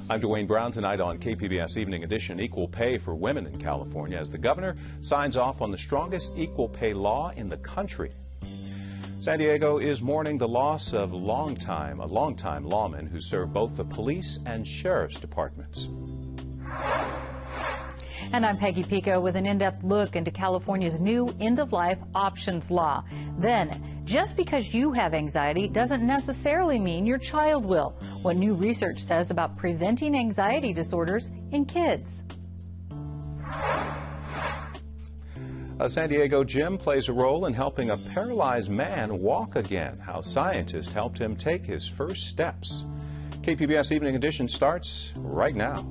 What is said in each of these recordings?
I'm Dwayne Brown. Tonight on KPBS Evening Edition, equal pay for women in California as the governor signs off on the strongest equal pay law in the country. San Diego is mourning the loss of a longtime lawman who served both the police and sheriff's departments. And I'm Peggy Pico with an in-depth look into California's new end-of-life options law. Then, just because you have anxiety doesn't necessarily mean your child will. What new research says about preventing anxiety disorders in kids. A San Diego gym plays a role in helping a paralyzed man walk again. How scientists helped him take his first steps. KPBS Evening Edition starts right now.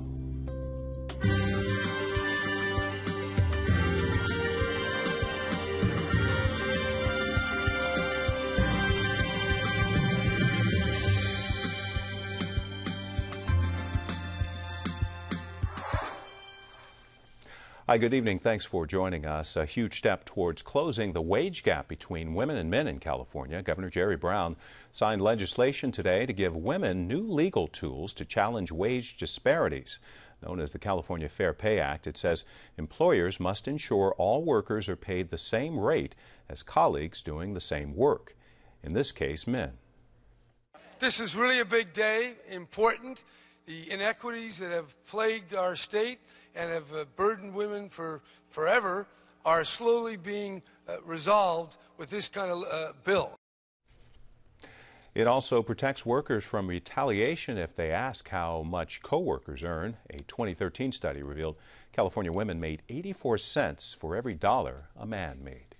Hi, good evening. Thanks for joining us. A huge step towards closing the wage gap between women and men in California. Governor Jerry Brown signed legislation today to give women new legal tools to challenge wage disparities. Known as the California Fair Pay Act, it says employers must ensure all workers are paid the same rate as colleagues doing the same work. In this case, men. This is really a big day, important. The inequities that have plagued our state and have burdened women for forever are slowly being resolved with this kind of bill. It also protects workers from retaliation if they ask how much coworkers earn. A 2013 study revealed California women made 84 cents for every dollar a man made.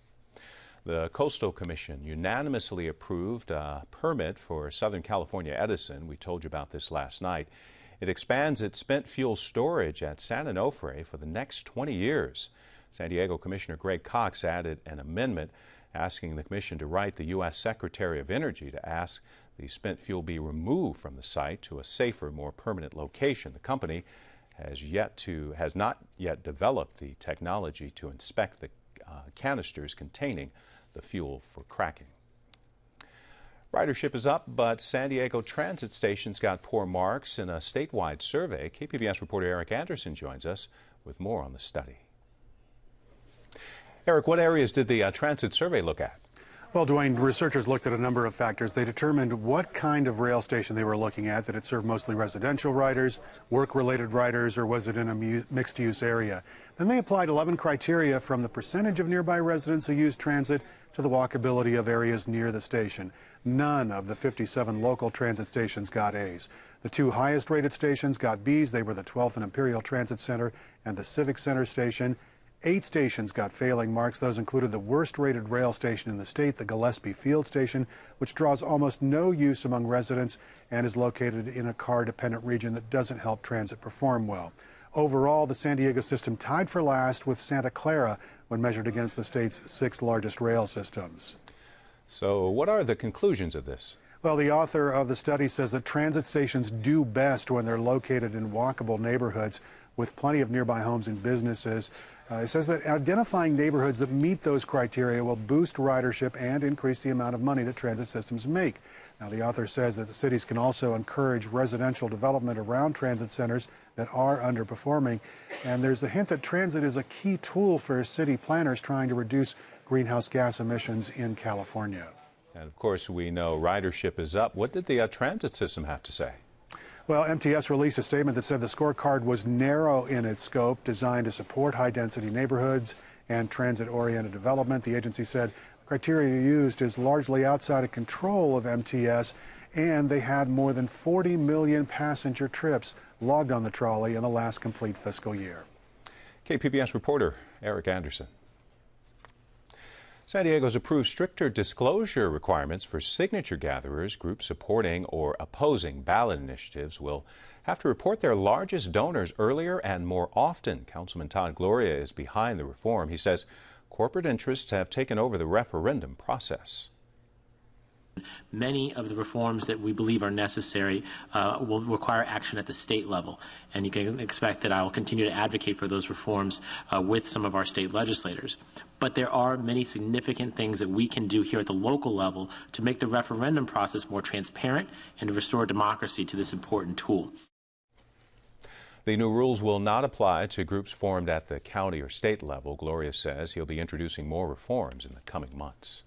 The Coastal Commission unanimously approved a permit for Southern California Edison. We told you about this last night. It expands its spent fuel storage at San Onofre for the next 20 years. San Diego Commissioner Greg Cox added an amendment asking the commission to write the U.S. Secretary of Energy to ask the spent fuel be removed from the site to a safer, more permanent location. The company has not yet developed the technology to inspect the canisters containing the fuel for cracking. Ridership is up, but San Diego transit stations got poor marks in a statewide survey. KPBS reporter Eric Anderson joins us with more on the study. Eric, what areas did the transit survey look at? Well, Dwayne, researchers looked at a number of factors. They determined what kind of rail station they were looking at, that it served mostly residential riders, work-related riders, or was it in a mixed-use area. Then they applied 11 criteria from the percentage of nearby residents who use transit to the walkability of areas near the station. None of the 57 local transit stations got A's. The two highest rated stations got B's. They were the 12th and Imperial Transit Center and the Civic Center station. 8 stations got failing marks. Those included the worst rated rail station in the state, the Gillespie Field Station, which draws almost no use among residents and is located in a car-dependent region that doesn't help transit perform well. Overall, the San Diego system tied for last with Santa Clara when measured against the state's 6 largest rail systems. So what are the conclusions of this? Well, the author of the study says that transit stations do best when they're located in walkable neighborhoods with plenty of nearby homes and businesses. It says that identifying neighborhoods that meet those criteria will boost ridership and increase the amount of money that transit systems make. Now, the author says that the cities can also encourage residential development around transit centers that are underperforming. And there's a hint that transit is a key tool for city planners trying to reduce greenhouse gas emissions in California. And of course, we know ridership is up. What did the transit system have to say? Well, MTS released a statement that said the scorecard was narrow in its scope, designed to support high-density neighborhoods and transit-oriented development. The agency said the criteria used is largely outside of control of MTS, and they had more than 40 million passenger trips logged on the trolley in the last complete fiscal year. KPBS reporter Eric Anderson. San Diego's approved stricter disclosure requirements for signature gatherers. Groups supporting or opposing ballot initiatives will have to report their largest donors earlier and more often. Councilman Todd Gloria is behind the reform. He says corporate interests have taken over the referendum process. Many of the reforms that we believe are necessary will require action at the state level, and you can expect that I will continue to advocate for those reforms with some of our state legislators. But there are many significant things that we can do here at the local level to make the referendum process more transparent and to restore democracy to this important tool. The new rules will not apply to groups formed at the county or state level. Gloria says he'll be introducing more reforms in the coming months.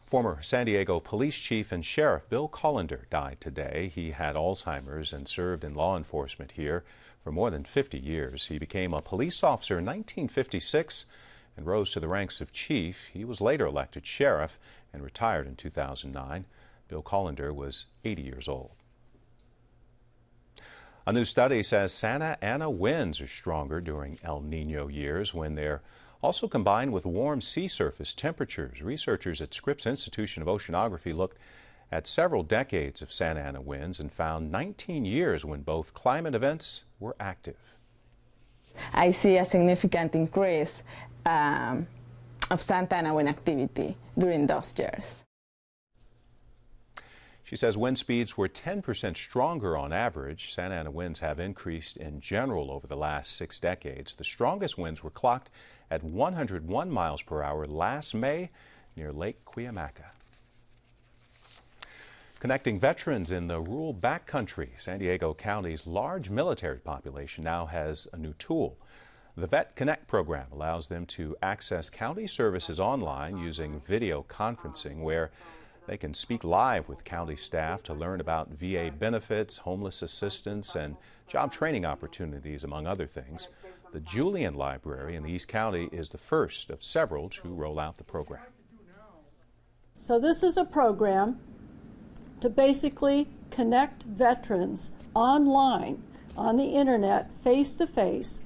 Former San Diego police chief and sheriff Bill Collender died today. He had Alzheimer's and served in law enforcement here for more than 50 years. He became a police officer in 1956 and rose to the ranks of chief. He was later elected sheriff and retired in 2009. Bill Collender was 80 years old. A new study says Santa Ana winds are stronger during El Nino years when they're also combined with warm sea surface temperatures. Researchers at Scripps Institution of Oceanography looked at several decades of Santa Ana winds and found 19 years when both climate events were active. I see a significant increase of Santa Ana wind activity during those years. She says wind speeds were 10% stronger on average. Santa Ana winds have increased in general over the last 6 decades. The strongest winds were clocked at 101 miles per hour last May near Lake Cuyamaca. Connecting veterans in the rural backcountry, San Diego County's large military population now has a new tool. The Vet Connect program allows them to access county services online using video conferencing, where they can speak live with county staff to learn about VA benefits, homeless assistance, and job training opportunities, among other things. The Julian Library in the East County is the first of several to roll out the program. So this is a program to basically connect veterans online, on the internet, face-to-face,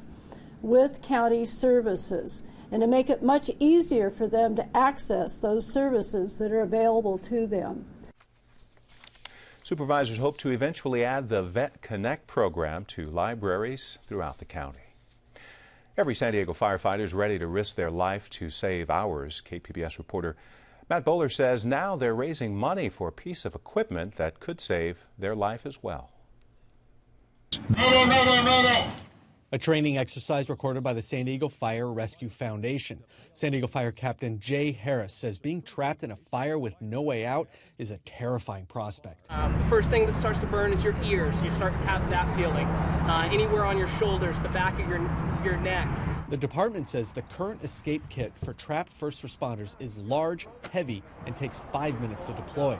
with county services, and to make it much easier for them to access those services that are available to them. Supervisors hope to eventually add the Vet Connect program to libraries throughout the county. Every San Diego firefighter is ready to risk their life to save ours. KPBS reporter Matt Bowler says now they're raising money for a piece of equipment that could save their life as well. Mayday, mayday, mayday! A training exercise recorded by the San Diego Fire Rescue Foundation. San Diego Fire Captain Jay Harris says being trapped in a fire with no way out is a terrifying prospect. The first thing that starts to burn is your ears. You start to have that feeling. Anywhere on your shoulders, the back of your neck. The department says the current escape kit for trapped first responders is large, heavy, and takes 5 minutes to deploy.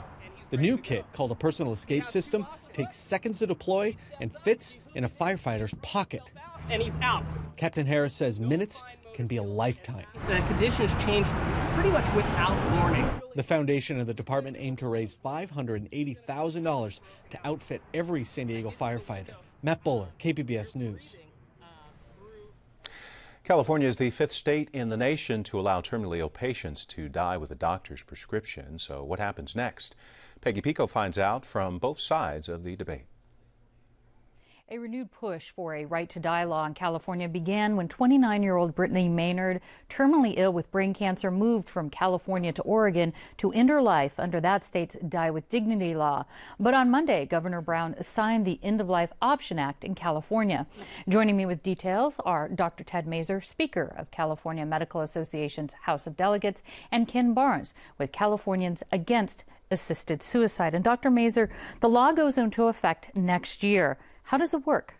The new kit, called a personal escape system, takes seconds to deploy and fits in a firefighter's pocket. And he's out. Captain Harris says minutes can be a lifetime. The conditions change pretty much without warning. The foundation and the department aim to raise $580,000 to outfit every San Diego firefighter. Matt Bowler, KPBS News. California is the 5th state in the nation to allow terminally ill patients to die with a doctor's prescription. So what happens next? Peggy Pico finds out from both sides of the debate. A renewed push for a right to die law in California began when 29-year-old Brittany Maynard, terminally ill with brain cancer, moved from California to Oregon to end her life under that state's Die with Dignity law. But on Monday, Governor Brown signed the End of Life Option Act in California. Joining me with details are Dr. Ted Mazur, Speaker of California Medical Association's House of Delegates, and Ken Barnes with Californians Against Assisted Suicide. And Dr. Mazur, the law goes into effect next year. How does it work?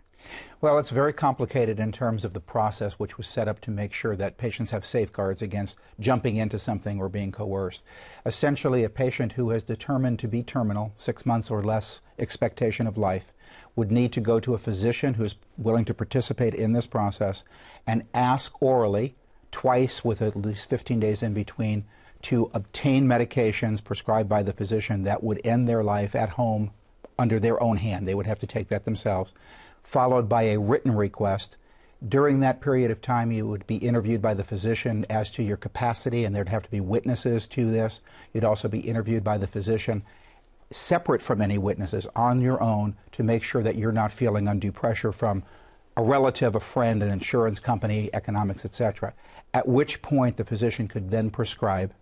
Well, it's very complicated in terms of the process, which was set up to make sure that patients have safeguards against jumping into something or being coerced. Essentially, a patient who is determined to be terminal, 6 months or less expectation of life, would need to go to a physician who is willing to participate in this process and ask orally, twice with at least 15 days in between, to obtain medications prescribed by the physician that would end their life at home under their own hand. They would have to take that themselves, followed by a written request. During that period of time, you would be interviewed by the physician as to your capacity, and there'd have to be witnesses to this. You'd also be interviewed by the physician separate from any witnesses on your own to make sure that you're not feeling undue pressure from a relative, a friend, an insurance company, economics, etc. At which point the physician could then prescribe,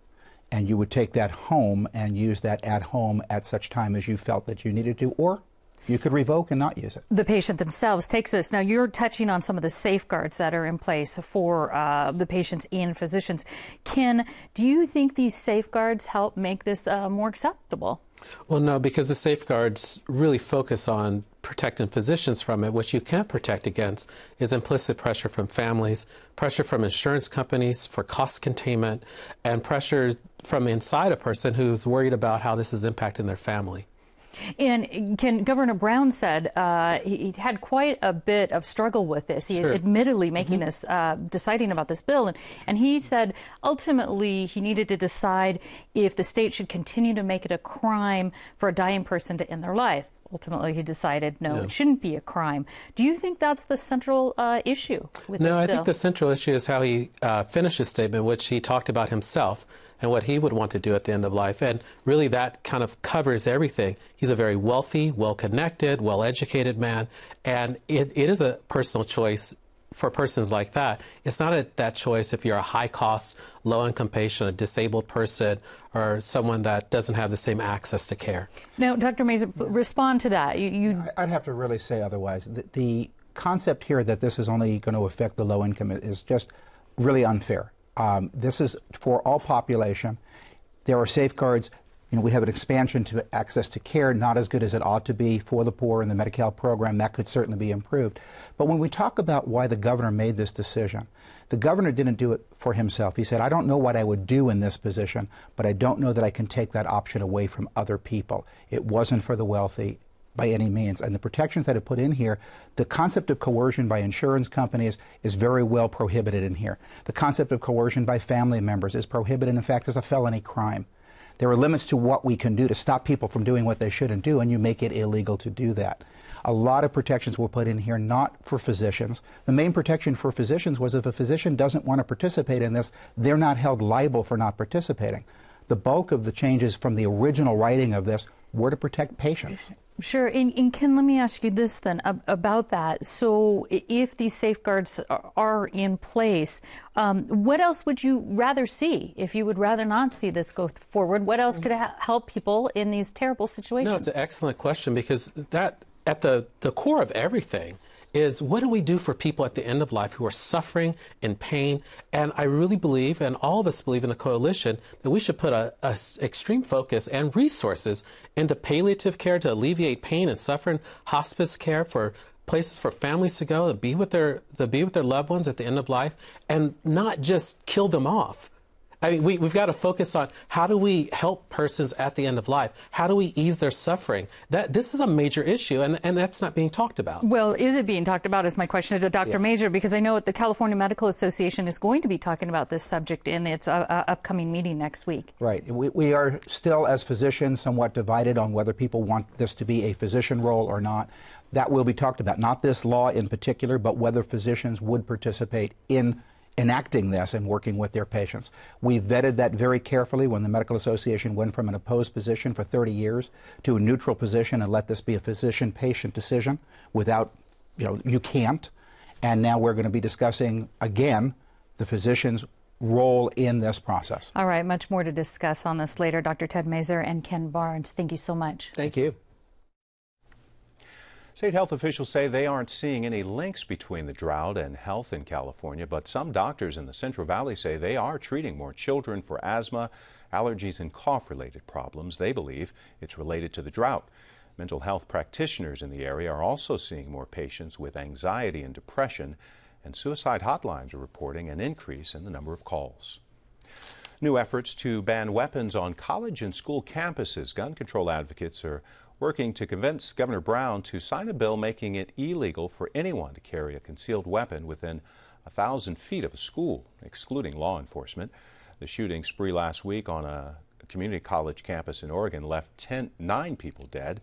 and you would take that home and use that at home at such time as you felt that you needed to, or You could revoke and not use it. The patient themselves takes this. Now, you're touching on some of the safeguards that are in place for the patients and physicians. Ken, do you think these safeguards help make this more acceptable? Well, no, because the safeguards really focus on protecting physicians from it. What you can't protect against is implicit pressure from families, pressure from insurance companies for cost containment, and pressure from inside a person who's worried about how this is impacting their family. And Governor Brown said he had quite a bit of struggle with this. He admittedly making this, deciding about this bill. And he said ultimately he needed to decide if the state should continue to make it a crime for a dying person to end their life. Ultimately, he decided, no, it shouldn't be a crime. Do you think that's the central issue with this bill? No, I think the central issue is how he finished his statement, which he talked about himself and what he would want to do at the end of life. And really that kind of covers everything. He's a very wealthy, well-connected, well-educated man, and it is a personal choice for persons like that. It's not that choice if you're a high-cost, low-income patient, a disabled person, or someone that doesn't have the same access to care. Now, Dr. Mazur, respond to that. I'd have to really say otherwise. The concept here that this is only going to affect the low income is just really unfair. This is for all population. There are safeguards. You know, we have an expansion to access to care, not as good as it ought to be for the poor in the Medi-Cal program. That could certainly be improved. But when we talk about why the governor made this decision, the governor didn't do it for himself. He said, I don't know what I would do in this position, but I don't know that I can take that option away from other people. It wasn't for the wealthy by any means. And the protections that are put in here, the concept of coercion by insurance companies is very well prohibited in here. The concept of coercion by family members is prohibited. In fact, as a felony crime. There are limits to what we can do to stop people from doing what they shouldn't do, and you make it illegal to do that. A lot of protections were put in here, not for physicians. The main protection for physicians was if a physician doesn't want to participate in this, they're not held liable for not participating. The bulk of the changes from the original writing of this were to protect patients. Sure. And Ken, let me ask you this then about that. So if these safeguards are in place, what else would you rather see? If you would rather not see this go forward, what else could help people in these terrible situations? No, it's an excellent question, because that at the core of everything is, what do we do for people at the end of life who are suffering in pain? And I really believe, and all of us believe in the coalition, that we should put a extreme focus and resources into palliative care to alleviate pain and suffering, hospice care for places for families to go to be with their loved ones at the end of life, and not just kill them off. I mean, we've got to focus on how do we help persons at the end of life? How do we ease their suffering? This is a major issue, and that's not being talked about. Well, is it being talked about is my question to Dr. Mazur, because I know the California Medical Association is going to be talking about this subject in its upcoming meeting next week. Right. We are still, as physicians, somewhat divided on whether people want this to be a physician role or not. That will be talked about, not this law in particular, but whether physicians would participate in enacting this and working with their patients. We vetted that very carefully when the Medical Association went from an opposed position for 30 years to a neutral position and let this be a physician-patient decision without, you can't. And now we're going to be discussing, again, the physician's role in this process. All right, much more to discuss on this later. Dr. Ted Mazur and Ken Barnes, thank you so much. Thank you. State health officials say they aren't seeing any links between the drought and health in California, but some doctors in the Central Valley say they are treating more children for asthma, allergies, and cough-related problems. They believe it's related to the drought. Mental health practitioners in the area are also seeing more patients with anxiety and depression, and suicide hotlines are reporting an increase in the number of calls. New efforts to ban weapons on college and school campuses. Gun control advocates are working to convince Governor Brown to sign a bill making it illegal for anyone to carry a concealed weapon within 1,000 feet of a school, excluding law enforcement. The shooting spree last week on a community college campus in Oregon left 9 people dead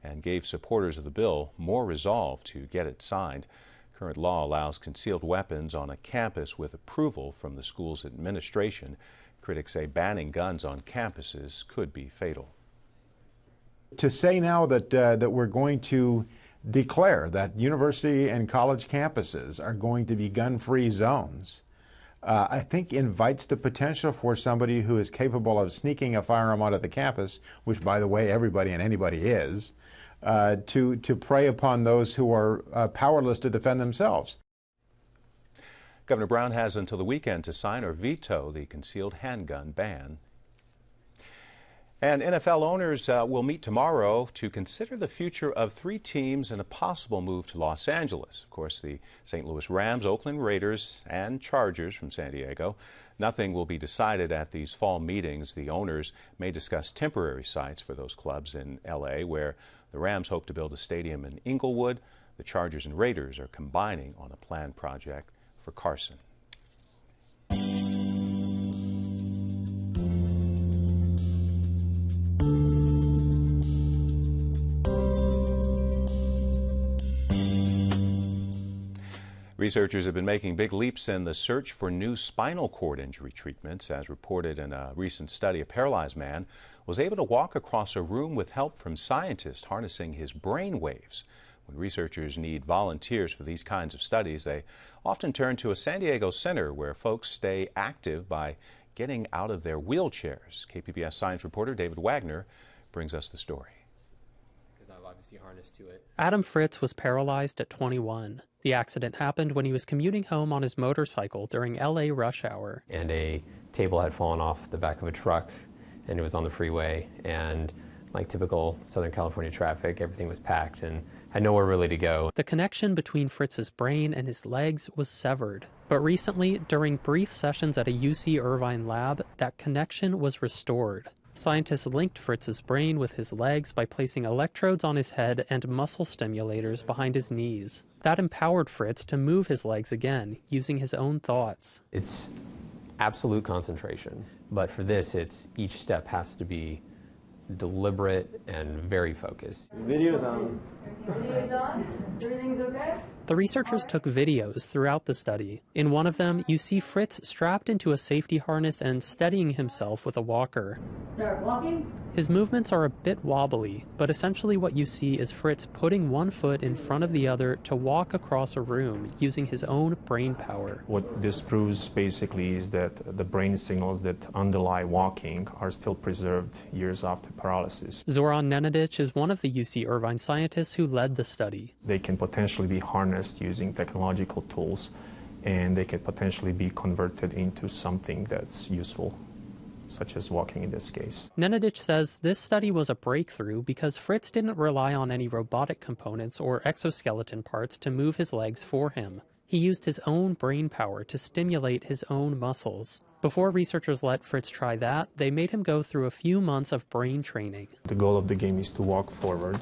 and gave supporters of the bill more resolve to get it signed. Current law allows concealed weapons on a campus with approval from the school's administration. Critics say banning guns on campuses could be fatal. To say now that we're going to declare that university and college campuses are going to be gun-free zones, I think invites the potential for somebody who is capable of sneaking a firearm onto the campus, which, by the way, everybody and anybody is, to prey upon those who are powerless to defend themselves. Governor Brown has until the weekend to sign or veto the concealed handgun ban. And NFL owners will meet tomorrow to consider the future of 3 teams and a possible move to Los Angeles. Of course, the St. Louis Rams, Oakland Raiders, and Chargers from San Diego. Nothing will be decided at these fall meetings. The owners may discuss temporary sites for those clubs in L.A., where the Rams hope to build a stadium in Inglewood. The Chargers and Raiders are combining on a planned project for Carson. Researchers have been making big leaps in the search for new spinal cord injury treatments. As reported in a recent study, a paralyzed man was able to walk across a room with help from scientists harnessing his brain waves. When researchers need volunteers for these kinds of studies, they often turn to a San Diego center where folks stay active by getting out of their wheelchairs. KPBS science reporter David Wagner brings us the story. Adam Fritz was paralyzed at 21. The accident happened when he was commuting home on his motorcycle during LA rush hour. And a table had fallen off the back of a truck, and it was on the freeway. And like typical Southern California traffic, everything was packed and had nowhere really to go. The connection between Fritz's brain and his legs was severed. But recently, during brief sessions at a UC Irvine lab, that connection was restored. Scientists linked Fritz's brain with his legs by placing electrodes on his head and muscle stimulators behind his knees. That empowered Fritz to move his legs again, using his own thoughts. It's absolute concentration, but for this, each step has to be deliberate and very focused. Video's on. Video's on? Everything's okay? The researchers took videos throughout the study. In one of them, you see Fritz strapped into a safety harness and steadying himself with a walker. Start walking? His movements are a bit wobbly, but essentially what you see is Fritz putting one foot in front of the other to walk across a room using his own brain power. What this proves basically is that the brain signals that underlie walking are still preserved years after paralysis. Zoran Nenadic is one of the UC Irvine scientists who led the study. They can potentially be harnessed using technological tools, and they can potentially be converted into something that's useful, such as walking in this case. Nenadic says this study was a breakthrough because Fritz didn't rely on any robotic components or exoskeleton parts to move his legs for him. He used his own brain power to stimulate his own muscles. Before researchers let Fritz try that, they made him go through a few months of brain training. The goal of the game is to walk forward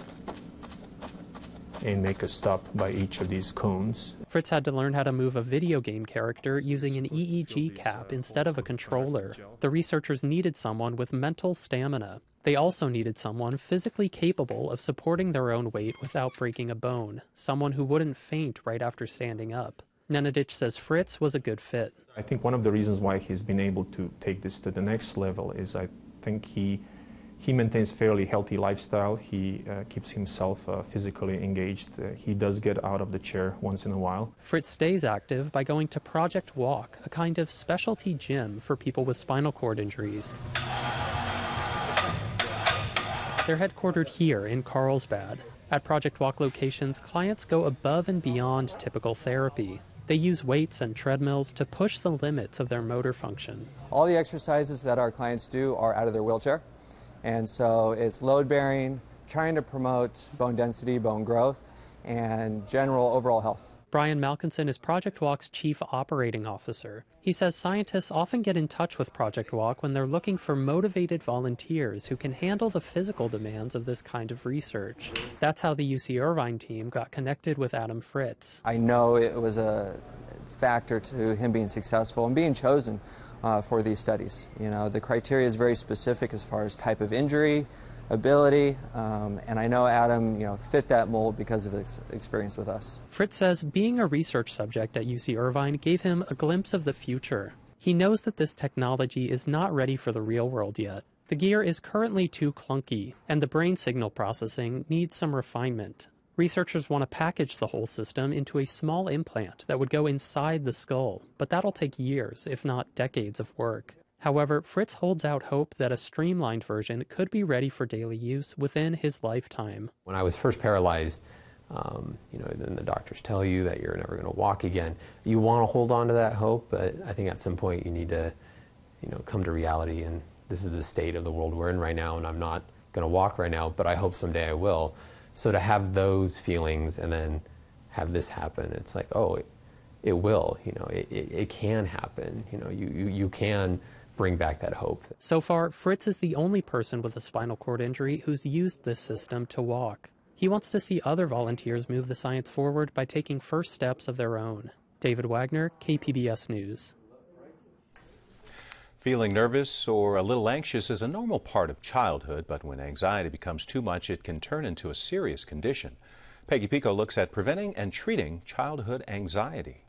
and make a stop by each of these cones. Fritz had to learn how to move a video game character using an EEG cap instead of a controller. The researchers needed someone with mental stamina. They also needed someone physically capable of supporting their own weight without breaking a bone, someone who wouldn't faint right after standing up. Nenadic says Fritz was a good fit. I think one of the reasons why he's been able to take this to the next level is I think he maintains fairly healthy lifestyle. He keeps himself physically engaged. He does get out of the chair once in a while. Fritz stays active by going to Project Walk, a kind of specialty gym for people with spinal cord injuries. They're headquartered here in Carlsbad. At Project Walk locations, clients go above and beyond typical therapy. They use weights and treadmills to push the limits of their motor function. All the exercises that our clients do are out of their wheelchair. And so it's load-bearing, trying to promote bone density, bone growth, and general overall health. Brian Malkinson is Project Walk's chief operating officer. He says scientists often get in touch with Project Walk when they're looking for motivated volunteers who can handle the physical demands of this kind of research. That's how the UC Irvine team got connected with Adam Fritz. I know it was a factor to him being successful and being chosen for these studies. You know, the criteria is very specific as far as type of injury, ability, and I know Adam, fit that mold because of his experience with us. Fritz says being a research subject at UC Irvine gave him a glimpse of the future. He knows that this technology is not ready for the real world yet. The gear is currently too clunky, and the brain signal processing needs some refinement. Researchers want to package the whole system into a small implant that would go inside the skull, but that'll take years, if not decades of work. However, Fritz holds out hope that a streamlined version could be ready for daily use within his lifetime. When I was first paralyzed, then the doctors tell you that you're never going to walk again. You want to hold on to that hope, but I think at some point you need to, come to reality. And this is the state of the world we're in right now, and I'm not going to walk right now, but I hope someday I will. So to have those feelings and then have this happen, it's like, oh, it will. It can happen. You can bring back that hope. So far, Fritz is the only person with a spinal cord injury who's used this system to walk. He wants to see other volunteers move the science forward by taking first steps of their own. David Wagner, KPBS News. Feeling nervous or a little anxious is a normal part of childhood, but when anxiety becomes too much, it can turn into a serious condition. Peggy Pico looks at preventing and treating childhood anxiety.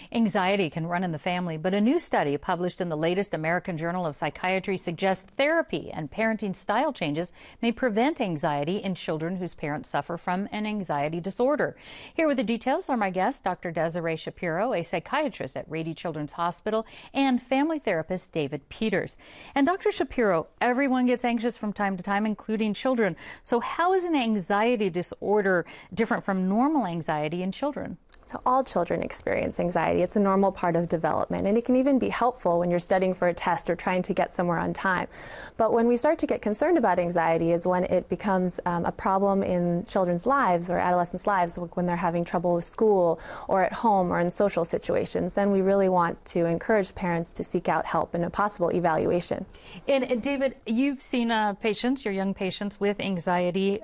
Anxiety can run in the family, but a new study published in the latest American Journal of Psychiatry suggests therapy and parenting style changes may prevent anxiety in children whose parents suffer from an anxiety disorder. Here with the details are my guest, Dr. Desiree Shapiro, a psychiatrist at Rady Children's Hospital, and family therapist David Peters. And Dr. Shapiro, everyone gets anxious from time to time, including children. So how is an anxiety disorder different from normal anxiety in children? So all children experience anxiety. It's a normal part of development, and it can even be helpful when you're studying for a test or trying to get somewhere on time. But when we start to get concerned about anxiety is when it becomes a problem in children's lives or adolescents' lives, when they're having trouble with school or at home or in social situations. Then we really want to encourage parents to seek out help and a possible evaluation. And David, you've seen patients, your young patients with anxiety.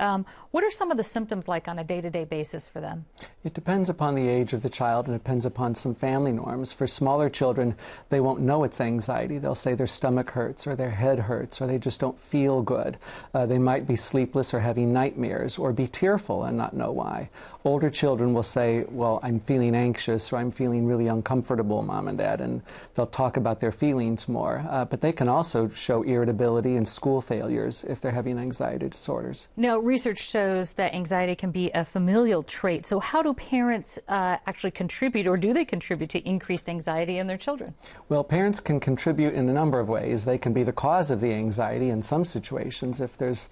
What are some of the symptoms like on a day-to-day basis for them? It depends upon the age of the child and depends upon some family norms. For smaller children, they won't know it's anxiety. They'll say their stomach hurts or their head hurts or they just don't feel good. They might be sleepless or having nightmares or be tearful and not know why. Older children will say, well, I'm feeling anxious or I'm feeling really uncomfortable, Mom and Dad, and they'll talk about their feelings more. But they can also show irritability and school failures if they're having anxiety disorders. Now, research shows that anxiety can be a familial trait. So how do parents actually contribute, or do they contribute to increased anxiety in their children? Well, parents can contribute in a number of ways. They can be the cause of the anxiety in some situations if there's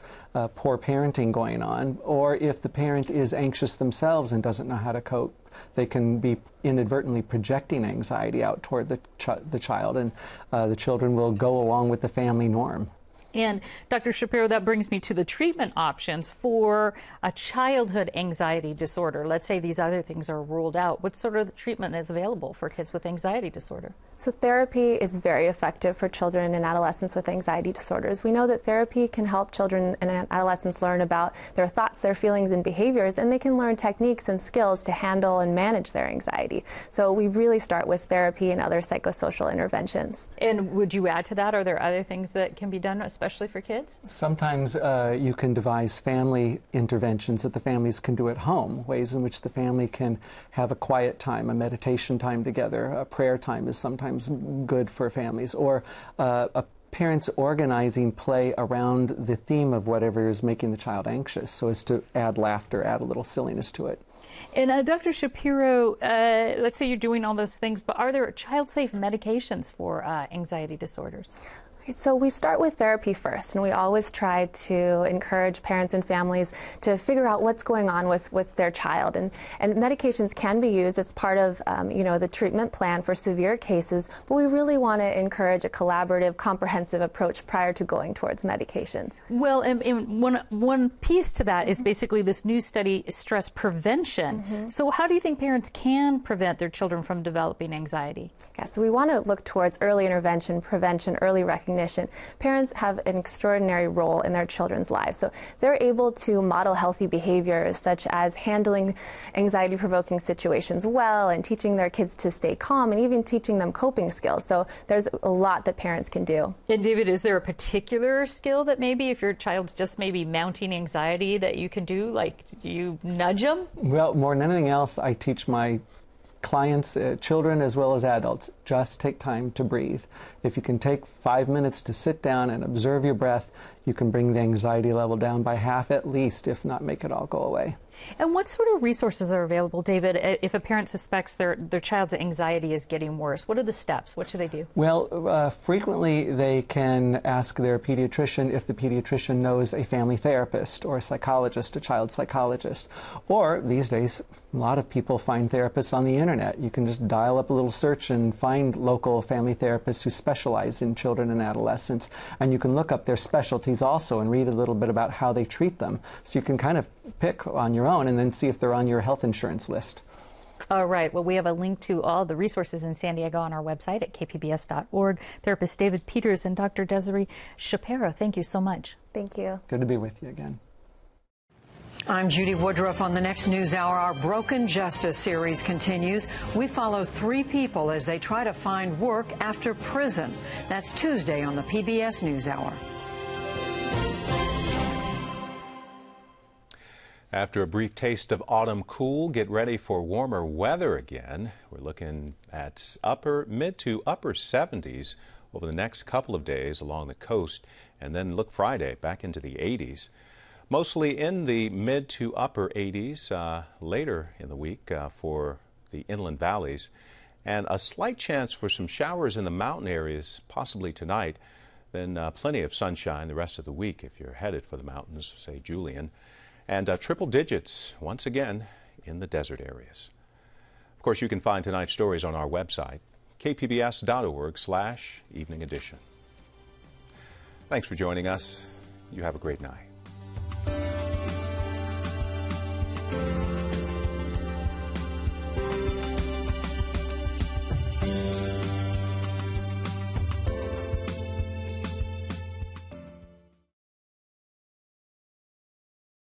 poor parenting going on, or if the parent is anxious themselves and doesn't know how to cope. They can be inadvertently projecting anxiety out toward the child, and the children will go along with the family norm. And Dr. Shapiro, that brings me to the treatment options for a childhood anxiety disorder. Let's say these other things are ruled out. What sort of treatment is available for kids with anxiety disorder? So therapy is very effective for children and adolescents with anxiety disorders. We know that therapy can help children and adolescents learn about their thoughts, their feelings, and behaviors, and they can learn techniques and skills to handle and manage their anxiety. So we really start with therapy and other psychosocial interventions. And would you add to that, are there other things that can be done, especially for kids? Sometimes you can devise family interventions that the families can do at home, ways in which the family can have a quiet time, a meditation time together. A prayer time is sometimes good for families, or a parents organizing play around the theme of whatever is making the child anxious, so as to add laughter, add a little silliness to it. And Dr. Shapiro, let's say you're doing all those things, but are there child-safe medications for anxiety disorders? So we start with therapy first, and we always try to encourage parents and families to figure out what's going on with their child. And medications can be used. It's part of the treatment plan for severe cases, but we really want to encourage a collaborative, comprehensive approach prior to going towards medications. Well, and one piece to that is basically this new study, stress prevention. Mm-hmm. So how do you think parents can prevent their children from developing anxiety? Yeah, so we want to look towards early intervention, prevention, early recognition. Parents have an extraordinary role in their children's lives. So they're able to model healthy behaviors such as handling anxiety-provoking situations well and teaching their kids to stay calm and even teaching them coping skills. So there's a lot that parents can do. And David, is there a particular skill that maybe if your child's just maybe mounting anxiety that you can do? Like, do you nudge them? Well, more than anything else, I teach my clients, children as well as adults, just take time to breathe. If you can take 5 minutes to sit down and observe your breath, you can bring the anxiety level down by half at least, if not make it all go away. And what sort of resources are available, David, if a parent suspects their child's anxiety is getting worse? What are the steps? What should they do? Well, frequently they can ask their pediatrician if the pediatrician knows a family therapist or a psychologist, a child psychologist. Or these days, a lot of people find therapists on the internet. You can just dial up a little search and find local family therapists who specialize in children and adolescents. And you can look up their specialties also and read a little bit about how they treat them. So you can kind of pick on your own and then see if they're on your health insurance list. All right. Well, we have a link to all the resources in San Diego on our website at kpbs.org. Therapist David Peters and Dr. Desiree Shapiro, thank you so much. Thank you. Good to be with you again. I'm Judy Woodruff. On the next NewsHour, our Broken Justice series continues. We follow 3 people as they try to find work after prison. That's Tuesday on the PBS NewsHour. After a brief taste of autumn cool, get ready for warmer weather again. We're looking at mid to upper 70s over the next couple of days along the coast, and then look Friday back into the 80s. Mostly in the mid to upper 80s later in the week for the inland valleys, and a slight chance for some showers in the mountain areas possibly tonight. Then plenty of sunshine the rest of the week if you're headed for the mountains, say Julian. And triple digits once again in the desert areas. Of course, you can find tonight's stories on our website, kpbs.org/evening edition. Thanks for joining us. You have a great night.